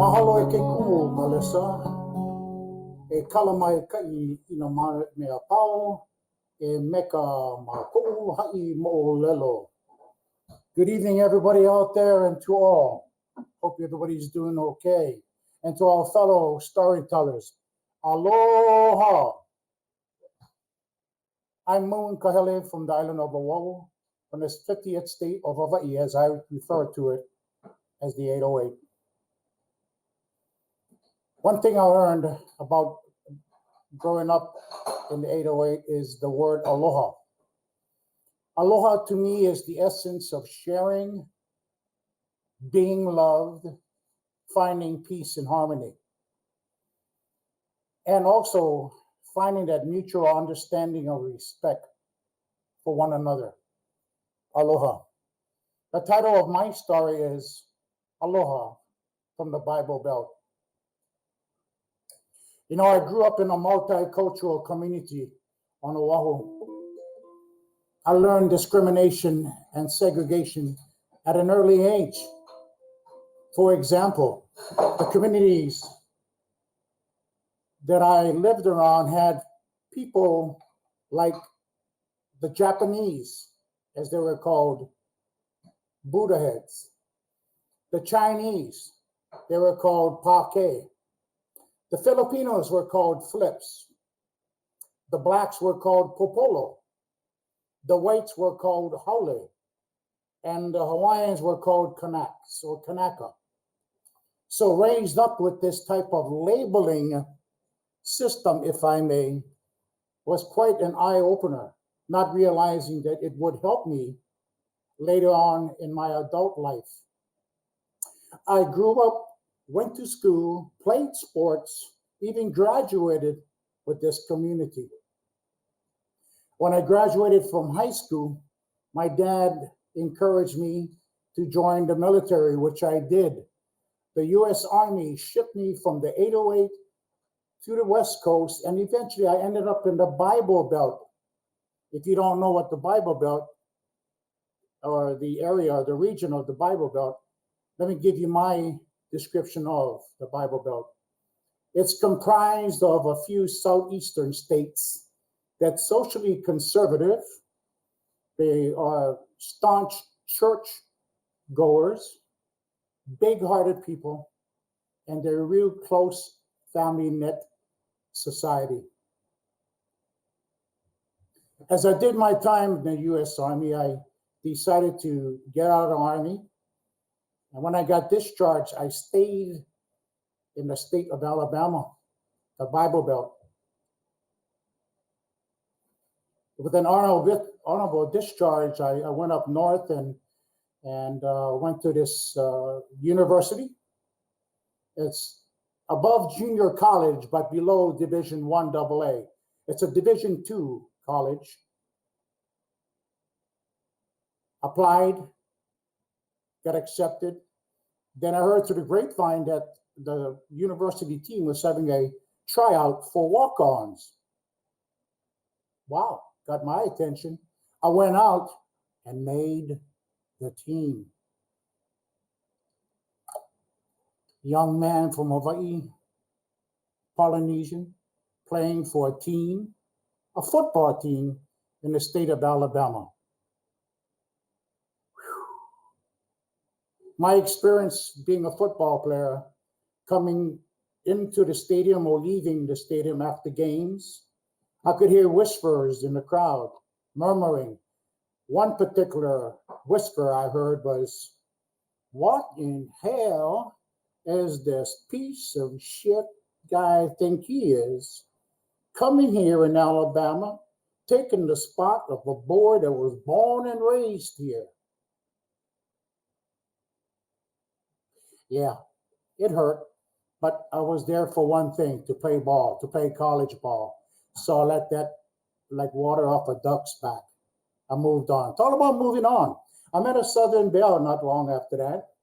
Mahalo e ke kumu, Melissa. E kalamai ka ina mea pao, e meka ma ku'u ha'i mo'olelo. Good evening, everybody out there, and to all. Hope everybody's doing okay. And to our fellow storytellers, aloha. I'm Moon Kahele from the island of Oahu, from the 50th state of Hawaii, as I refer to it as the 808. One thing I learned about growing up in the 808 is the word aloha. Aloha to me is the essence of sharing, being loved, finding peace and harmony, and also finding that mutual understanding of respect for one another. Aloha. The title of my story is Aloha from the Bible Belt. You know, I grew up in a multicultural community on Oahu. I learned discrimination and segregation at an early age. For example, the communities that I lived around had people like the Japanese, as they were called, Buddha heads. The Chinese, they were called pake. The Filipinos were called flips. The blacks were called popolo. The whites were called haole. And the Hawaiians were called kanaks or kanaka. So raised up with this type of labeling system, if I may, was quite an eye-opener, not realizing that it would help me later on in my adult life. I grew up, went to school, played sports, even graduated with this community. When I graduated from high school, my dad encouraged me to join the military, which I did. The U.S. Army shipped me from the 808 to the West Coast, and eventually I ended up in the Bible Belt. If you don't know what the Bible Belt or the area or the region of the Bible Belt, let me give you my description of the Bible Belt. It's comprised of a few southeastern states that's socially conservative. They are staunch church goers, big-hearted people, and they're a real close family knit society. As I did my time in the U.S. Army, I decided to get out of the Army. And when I got discharged, I stayed in the state of Alabama, the Bible Belt. With an honorable discharge, I went up north and went to this university. It's above junior college, but below Division I AA. It's a Division II college. Applied, got accepted. Then I heard through the grapevine that the university team was having a tryout for walk-ons. Wow, got my attention. I went out and made the team. Young man from Hawaii, Polynesian, playing for a team, a football team in the state of Alabama. My experience being a football player, coming into the stadium or leaving the stadium after games, I could hear whispers in the crowd, murmuring. One particular whisper I heard was, "What in hell is this piece of shit guy think he is, coming here in Alabama, taking the spot of a boy that was born and raised here?" Yeah, it hurt, but I was there for one thing, to play ball, to play college ball. So I let that like water off a duck's back. I moved on. It's all about moving on. I met a Southern Belle not long after that.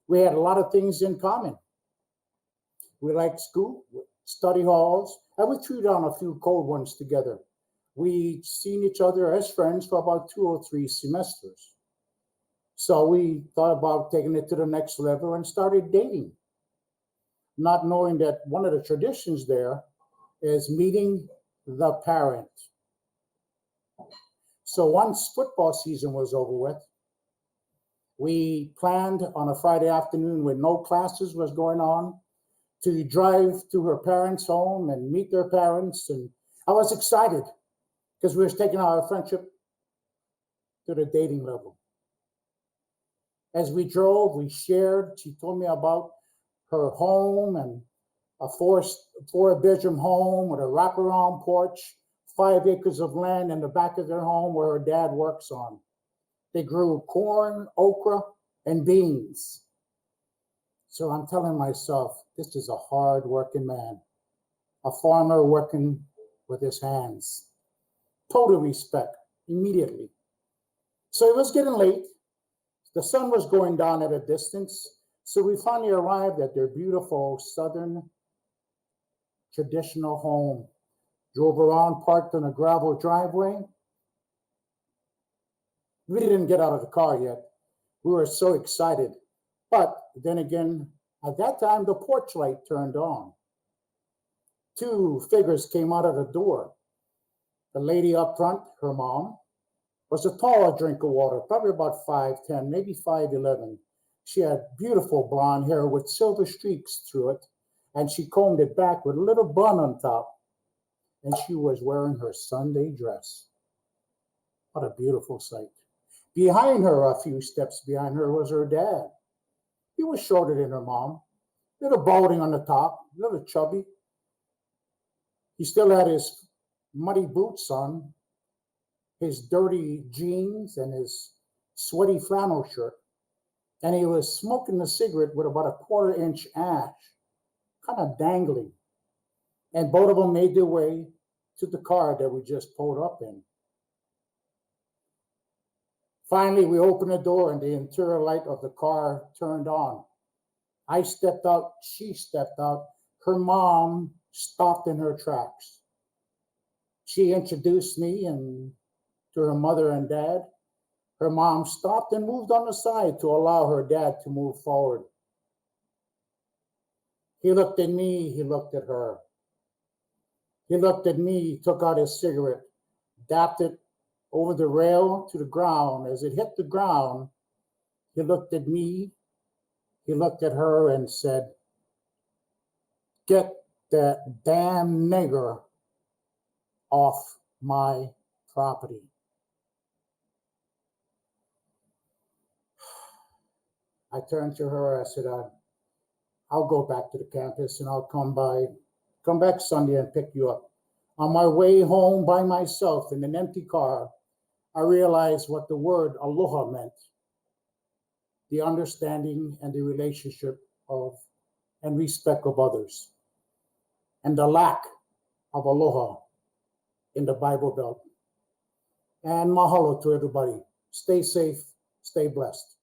We had a lot of things in common. We liked school, study halls, and we threw down a few cold ones together. We'd seen each other as friends for about 2 or 3 semesters. So we thought about taking it to the next level and started dating. not knowing that one of the traditions there is meeting the parent. So once football season was over with, we planned on a Friday afternoon when no classes was going on to drive to her parents' home and meet their parents. And I was excited because we were taking our friendship to the dating level. As we drove, we shared. She told me about her home and a four-bedroom home with a wraparound porch, 5 acres of land in the back of their home where her dad works on. They grew corn, okra, and beans. So I'm telling myself, this is a hard-working man, a farmer working with his hands. Total respect immediately. So it was getting late. The sun was going down at a distance. So we finally arrived at their beautiful southern traditional home. Drove around, parked on a gravel driveway. We didn't get out of the car yet. We were so excited. But then again, at that time, the porch light turned on. 2 figures came out of the door. The lady up front, her mom, was a tall drink of water, probably about 5'10", maybe 5'11". She had beautiful blonde hair with silver streaks through it, and she combed it back with a little bun on top. And she was wearing her Sunday dress. What a beautiful sight. Behind her, a few steps behind her, was her dad. He was shorter than her mom, a little balding on the top, a little chubby. He still had his muddy boots on, his dirty jeans, and his sweaty flannel shirt. And he was smoking a cigarette with about a 1/4-inch ash, kind of dangling. And both of them made their way to the car that we just pulled up in. Finally, we opened the door and the interior light of the car turned on. I stepped out, she stepped out. Her mom stopped in her tracks. She introduced me and to her mother and dad. Her mom stopped and moved on the side to allow her dad to move forward. He looked at me, he looked at her. He looked at me, he took out his cigarette, dapped it over the rail to the ground. As it hit the ground, he looked at me, he looked at her and said, "Get that damn nigger off my property." I turned to her, I said, I'll go back to the campus and I'll come back Sunday and pick you up. On my way home by myself in an empty car, I realized what the word aloha meant. The understanding and the relationship of and respect of others. And the lack of aloha in the Bible Belt. And mahalo to everybody. Stay safe, stay blessed.